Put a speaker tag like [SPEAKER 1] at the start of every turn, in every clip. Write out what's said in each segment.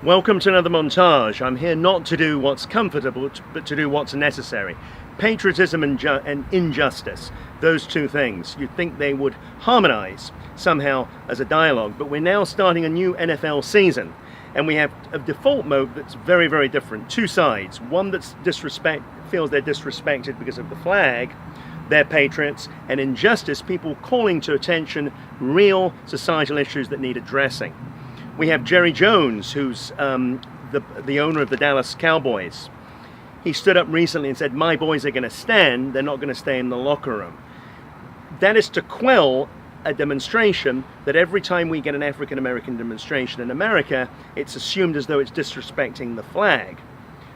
[SPEAKER 1] Welcome to another montage. I'm here not to do what's comfortable, but to do what's necessary. Patriotism and injustice, those two things, you'd think they would harmonize somehow as a dialogue, but we're now starting a new NFL season, and we have a default mode that's very, very different. Two sides. One that's feels they're disrespected because of the flag, they're patriots, and injustice, people calling to attention real societal issues that need addressing. We have Jerry Jones, who's the owner of the Dallas Cowboys. He stood up recently and said, "My boys are going to stand, they're not going to stay in the locker room." That is to quell a demonstration that every time we get an African American demonstration in America, it's assumed as though it's disrespecting the flag.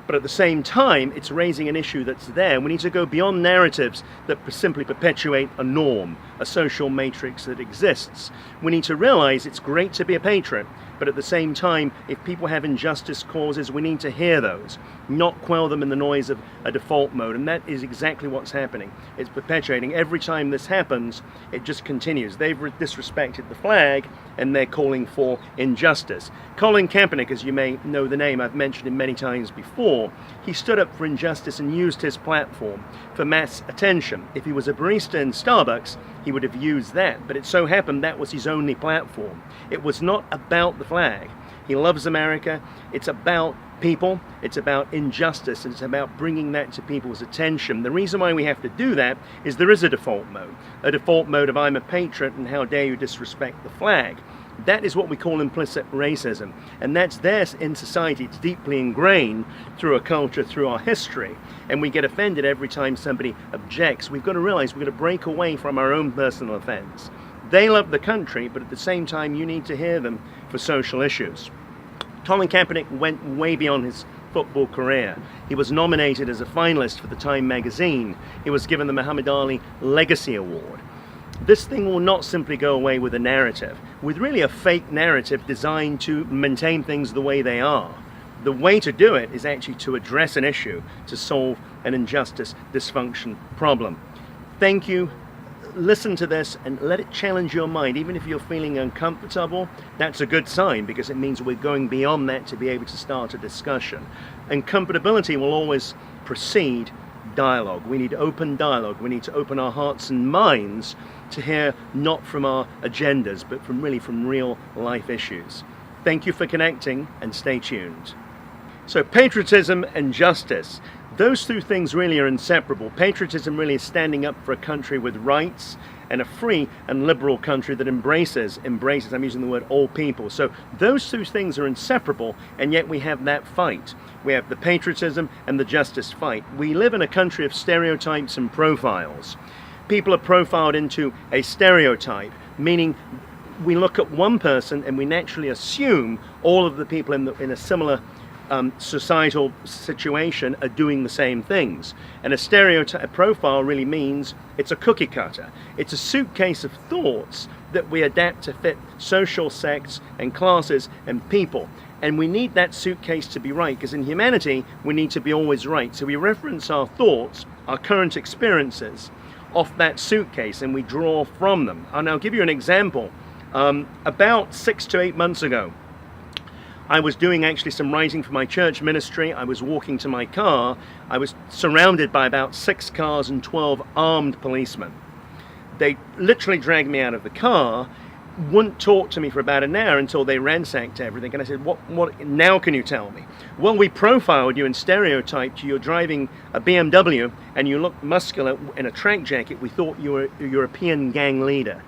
[SPEAKER 1] But at the same time, it's raising an issue that's there. We need to go beyond narratives that simply perpetuate a norm, a social matrix that exists. We need to realize it's great to be a patriot, but at the same time, if people have injustice causes, we need to hear those, not quell them in the noise of a default mode. And that is exactly what's happening. It's perpetuating. Every time this happens, it just continues. They've disrespected the flag, and they're calling for injustice. Colin Kaepernick, as you may know the name, I've mentioned him many times before, he stood up for injustice and used his platform for mass attention. If he was a barista in Starbucks, he would have used that, but it so happened that was his only platform. It was not about the flag. He loves America. It's about people, it's about injustice, and it's about bringing that to people's attention. The reason why we have to do that is there is a default mode of "I'm a patriot and how dare you disrespect the flag." That is what we call implicit racism, and that's there in society. It's deeply ingrained through a culture, through our history, and we get offended every time somebody objects. We've got to realize we've got to break away from our own personal offense. They love the country, but at the same time you need to hear them for social issues. Colin Kaepernick went way beyond his football career. He was nominated as a finalist for the Time magazine. He was given the Muhammad Ali Legacy Award. This thing will not simply go away with a narrative, with really a fake narrative designed to maintain things the way they are. The way to do it is actually to address an issue, to solve an injustice, dysfunction problem. Thank you. Listen to this and let it challenge your mind. Even if you're feeling uncomfortable, that's a good sign, because it means we're going beyond that to be able to start a discussion. And comfortability will always precede dialogue. We need open dialogue. We need to open our hearts and minds to hear not from our agendas, but from real life issues. Thank you for connecting, and stay tuned. So patriotism and justice, those two things really are inseparable. Patriotism really is standing up for a country with rights, and a free and liberal country that embraces, I'm using the word all people. So those two things are inseparable, and yet we have that fight. We have the patriotism and the justice fight. We live in a country of stereotypes and profiles. People are profiled into a stereotype, meaning we look at one person and we naturally assume all of the people in a similar societal situation are doing the same things. And a stereotype profile really means it's a cookie cutter. It's a suitcase of thoughts that we adapt to fit social sects and classes and people. And we need that suitcase to be right, because in humanity we need to be always right. So we reference our thoughts, our current experiences, off that suitcase, and we draw from them. And I'll give you an example. About 6 to 8 months ago, I was doing actually some writing for my church ministry. I was walking to my car. I was surrounded by about 6 cars and 12 armed policemen. They literally dragged me out of the car, wouldn't talk to me for about an hour until they ransacked everything. And I said, what now can you tell me? Well, we profiled you and stereotyped you. You're driving a BMW and you look muscular in a track jacket. We thought you were a European gang leader.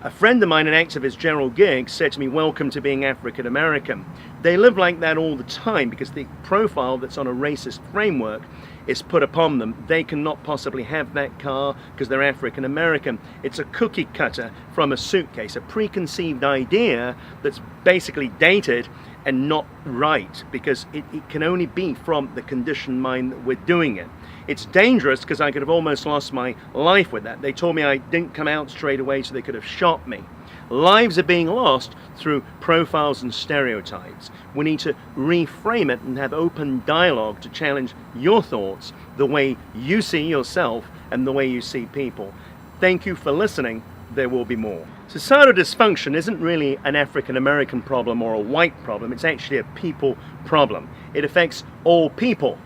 [SPEAKER 1] A friend of mine, an activist, Gerald Giggs, said to me, "Welcome to being African American." They live like that all the time, because the profile that's on a racist framework is put upon them. They cannot possibly have that car because they're African American. It's a cookie cutter from a suitcase, a preconceived idea that's basically dated and not right, because it can only be from the conditioned mind that we're doing it. It's dangerous, because I could have almost lost my life with that. They told me I didn't come out straight away, so they could have shot me. Lives are being lost through profiles and stereotypes. We need to reframe it and have open dialogue to challenge your thoughts, the way you see yourself and the way you see people. Thank you for listening. there will be more. Societal dysfunction isn't really an African American problem or a white problem. It's actually a people problem. It affects all people.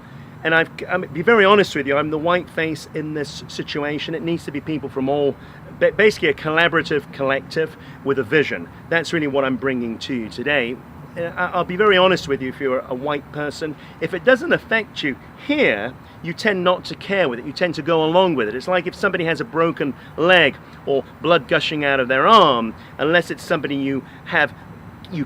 [SPEAKER 1] And I'll be very honest with you, I'm the white face in this situation. It needs to be people from all, basically a collaborative collective with a vision. That's really what I'm bringing to you today. I'll be very honest with you, if you're a white person, if it doesn't affect you here, you tend not to care with it. You tend to go along with it. It's like if somebody has a broken leg or blood gushing out of their arm, unless it's somebody you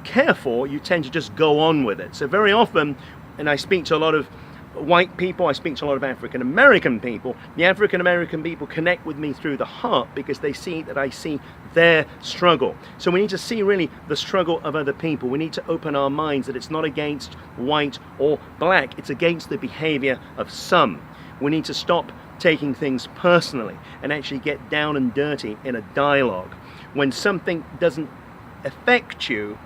[SPEAKER 1] care for, you tend to just go on with it. So very often, and I speak to a lot of white people, I speak to a lot of African American people. The African American people connect with me through the heart because they see that I see their struggle. So we need to see really the struggle of other people. We need to open our minds that it's not against white or black, it's against the behavior of some. We need to stop taking things personally and actually get down and dirty in a dialogue. When something doesn't affect you,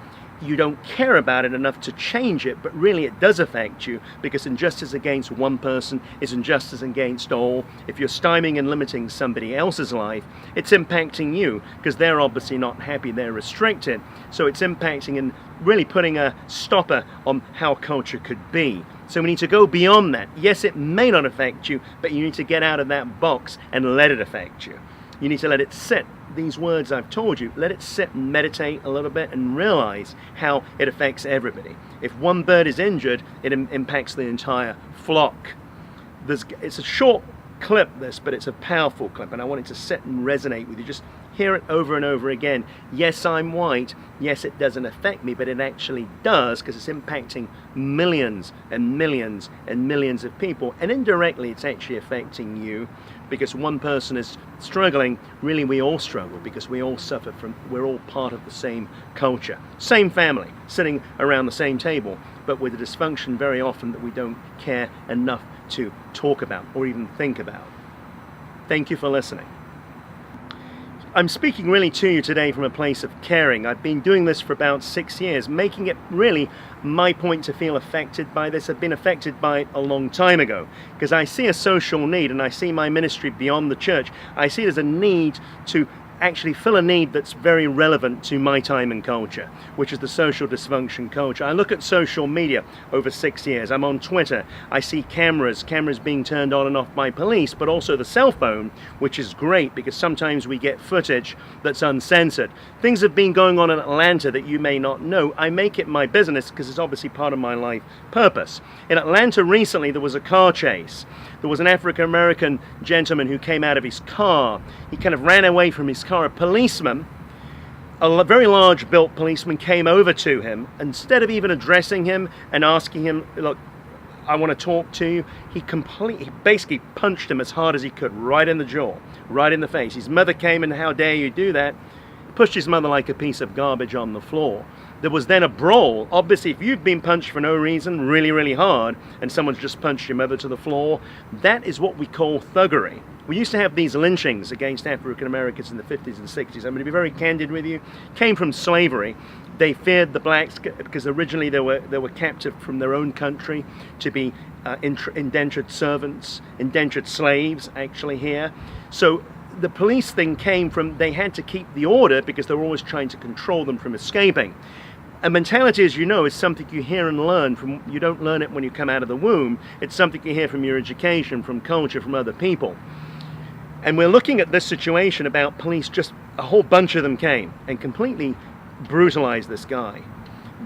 [SPEAKER 1] you don't care about it enough to change it, but really it does affect you, because injustice against one person is injustice against all. If you're stymieing and limiting somebody else's life, it's impacting you, because they're obviously not happy, they're restricted. So it's impacting and really putting a stopper on how culture could be. So we need to go beyond that. Yes, it may not affect you, but you need to get out of that box and let it affect you. You need to let it sit. These words I've told you, let it sit and meditate a little bit and realize how it affects everybody. If one bird is injured, it impacts the entire flock. It's a short clip, this, but it's a powerful clip, and I want it to sit and resonate with you. Just hear it over and over again. Yes, I'm white. Yes, it doesn't affect me, but it actually does, because it's impacting millions and millions and millions of people, and indirectly it's actually affecting you, because one person is struggling. Really, we all struggle, because we all suffer from, we're all part of the same culture, same family, sitting around the same table, but with a dysfunction very often that we don't care enough to talk about or even think about. Thank you for listening. I'm speaking really to you today from a place of caring. I've been doing this for about 6 years, making it really my point to feel affected by this. I've been affected by it a long time ago, because I see a social need, and I see my ministry beyond the church. I see it as a need to actually fill a need that's very relevant to my time and culture, which is the social dysfunction culture. I look at social media over 6 years. I'm on Twitter. I see cameras being turned on and off by police, but also the cell phone, which is great, because sometimes we get footage that's uncensored. Things have been going on in Atlanta that you may not know. I make it my business because it's obviously part of my life purpose. In Atlanta recently, there was a car chase. There was an African-American gentleman who came out of his car. He kind of ran away from his car. A policeman, a very large built policeman, came over to him. Instead of even addressing him and asking him, look, I want to talk to you, he basically punched him as hard as he could, right in the jaw, right in the face. His mother came, and how dare you do that? He pushed his mother like a piece of garbage on the floor. There was then a brawl. Obviously, if you've been punched for no reason, really, really hard, and someone's just punched your mother to the floor, that is what we call thuggery. We used to have these lynchings against African Americans in the 50s and 60s. I'm going to be very candid with you. Came from slavery. They feared the blacks because originally they were captive from their own country to be indentured servants, indentured slaves, actually here. So the police thing came from, they had to keep the order because they were always trying to control them from escaping. A mentality, as you know, is something you hear and learn from. You don't learn it when you come out of the womb. It's something you hear from your education, from culture, from other people. And we're looking at this situation about police, just a whole bunch of them came and completely brutalized this guy.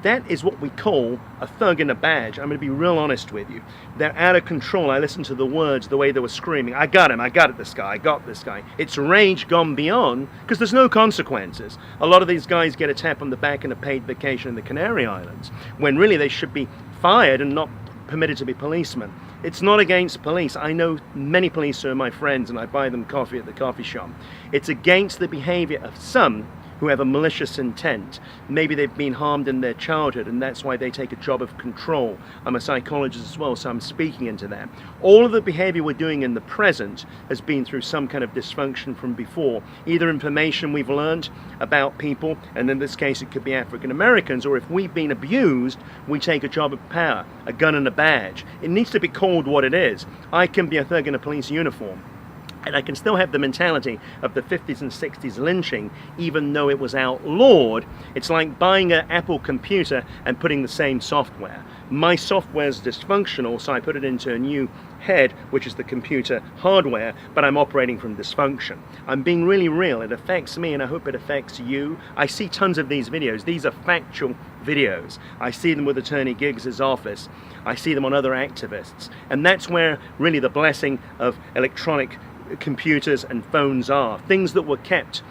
[SPEAKER 1] That is what we call a thug in a badge. I'm going to be real honest with you. They're out of control. I listened to the words, the way they were screaming. I got him, I got this guy, I got this guy. It's rage gone beyond, because there's no consequences. A lot of these guys get a tap on the back and a paid vacation in the Canary Islands, when really they should be fired and not permitted to be policemen. It's not against police. I know many police who are my friends, and I buy them coffee at the coffee shop. It's against the behavior of some who have a malicious intent. Maybe they've been harmed in their childhood, and that's why they take a job of control. I'm a psychologist as well, so I'm speaking into that. All of the behavior we're doing in the present has been through some kind of dysfunction from before. Either information we've learned about people, and in this case it could be African Americans, or if we've been abused, we take a job of power, a gun and a badge. It needs to be called what it is. I can be a thug in a police uniform. And I can still have the mentality of the 50s and 60s lynching, even though it was outlawed. It's like buying an Apple computer and putting the same software. My software is dysfunctional, so I put it into a new head, which is the computer hardware, but I'm operating from dysfunction. I'm being really real. It affects me, and I hope it affects you. I see tons of these videos. These are factual videos. I see them with Attorney Giggs's office. I see them on other activists. And that's where really the blessing of electronic computers and phones are. Things that were kept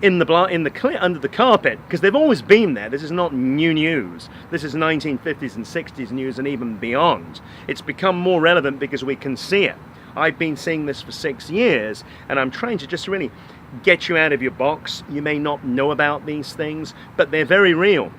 [SPEAKER 1] under the carpet, because they've always been there. This is not new news. This is 1950s and 60s news and even beyond. It's become more relevant because we can see it. I've been seeing this for 6 years, and I'm trying to just really get you out of your box. You may not know about these things, but they're very real,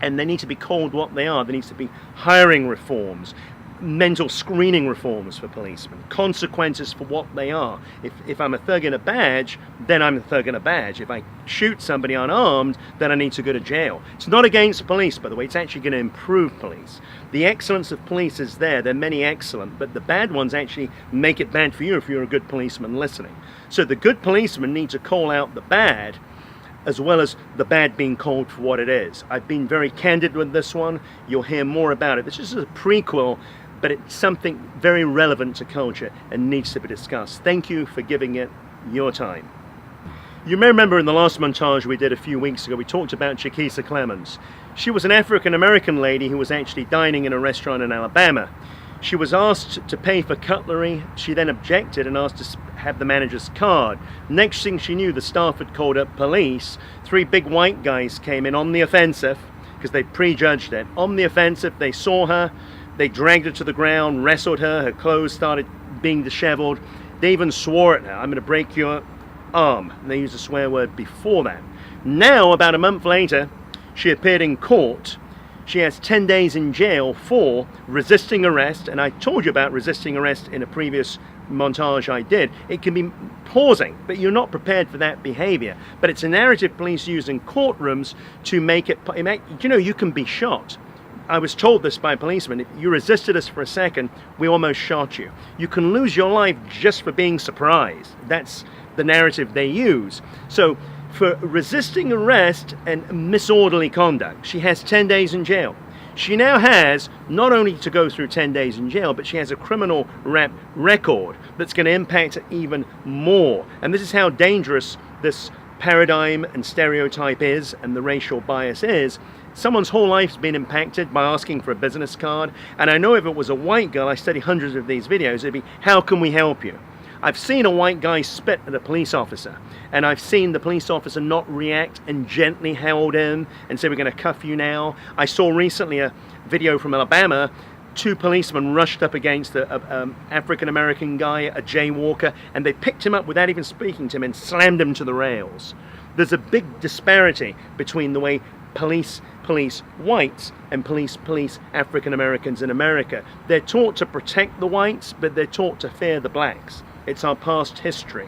[SPEAKER 1] and they need to be called what they are. There needs to be hiring reforms, mental screening reforms for policemen, consequences for what they are. If I'm a thug in a badge, then I'm a thug in a badge. If I shoot somebody unarmed, then I need to go to jail. It's not against police, by the way. It's actually going to improve police. The excellence of police is there. There are many excellent, but the bad ones actually make it bad for you if you're a good policeman listening. So the good policemen need to call out the bad, as well as the bad being called for what it is. I've been very candid with this one. You'll hear more about it. This is a prequel, but it's something very relevant to culture and needs to be discussed. Thank you for giving it your time. You may remember in the last montage we did a few weeks ago, we talked about Chiquisa Clemens. She was an African-American lady who was actually dining in a restaurant in Alabama. She was asked to pay for cutlery. She then objected and asked to have the manager's card. Next thing she knew, the staff had called up police. 3 big white guys came in on the offensive, because they prejudged it. On the offensive, they saw her. They dragged her to the ground, wrestled her, her clothes started being disheveled. They even swore at her, "I'm going to break your arm." And they used a swear word before that. Now, about a month later, she appeared in court. She has 10 days in jail for resisting arrest, and I told you about resisting arrest in a previous montage I did. It can be pausing, but you're not prepared for that behavior. But it's a narrative police use in courtrooms to make it, you know, you can be shot. I was told this by a policeman: if you resisted us for a second, we almost shot you. You can lose your life just for being surprised. That's the narrative they use. So for resisting arrest and misorderly conduct, she has 10 days in jail. She now has not only to go through 10 days in jail, but she has a criminal rap record that's going to impact her even more. And this is how dangerous this paradigm and stereotype is, and the racial bias is. Someone's whole life's been impacted by asking for a business card, and I know if it was a white girl, I study hundreds of these videos, it'd be, "How can we help you?" I've seen a white guy spit at a police officer, and I've seen the police officer not react and gently held him and say, "We're going to cuff you now." I saw recently a video from Alabama. 2 policemen rushed up against an African-American guy, a jaywalker, and they picked him up without even speaking to him and slammed him to the rails. There's a big disparity between the way police whites and police African-Americans in America. They're taught to protect the whites, but they're taught to fear the blacks. It's our past history.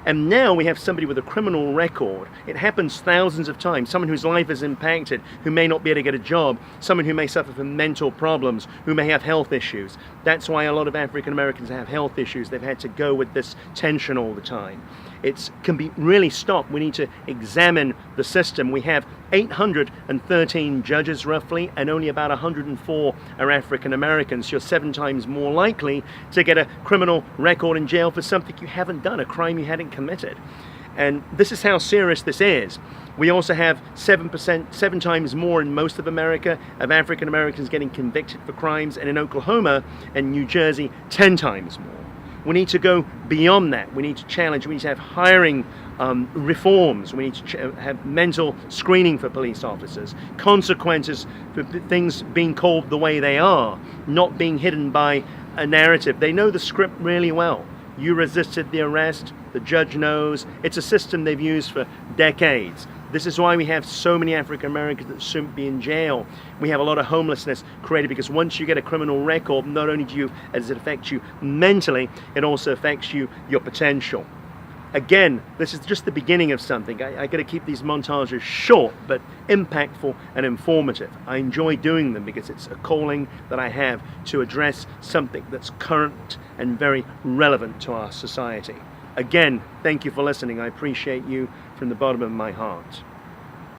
[SPEAKER 1] And now we have somebody with a criminal record. It happens thousands of times. Someone whose life is impacted, who may not be able to get a job, someone who may suffer from mental problems, who may have health issues. That's why a lot of African Americans have health issues. They've had to go with this tension all the time. It can be really stopped. We need to examine the system. We have 813 judges roughly, and only about 104 are African Americans. You're 7 times more likely to get a criminal record in jail for something you haven't done, a crime you hadn't committed. And this is how serious this is. We also have 7 times more in most of America of African Americans getting convicted for crimes, and in Oklahoma and New Jersey, 10 times more. We need to go beyond that. We need to challenge. We need to have hiring reforms. We need to have mental screening for police officers, consequences for things being called the way they are, not being hidden by a narrative. They know the script really well. You resisted the arrest. The judge knows. It's a system they've used for decades. This is why we have so many African Americans that shouldn't be in jail. We have a lot of homelessness created because once you get a criminal record, not only does it affect you mentally, it also affects your potential. Again, this is just the beginning of something. I got to keep these montages short but impactful and informative. I enjoy doing them because it's a calling that I have to address something that's current and very relevant to our society. Again, thank you for listening. I appreciate you from the bottom of my heart.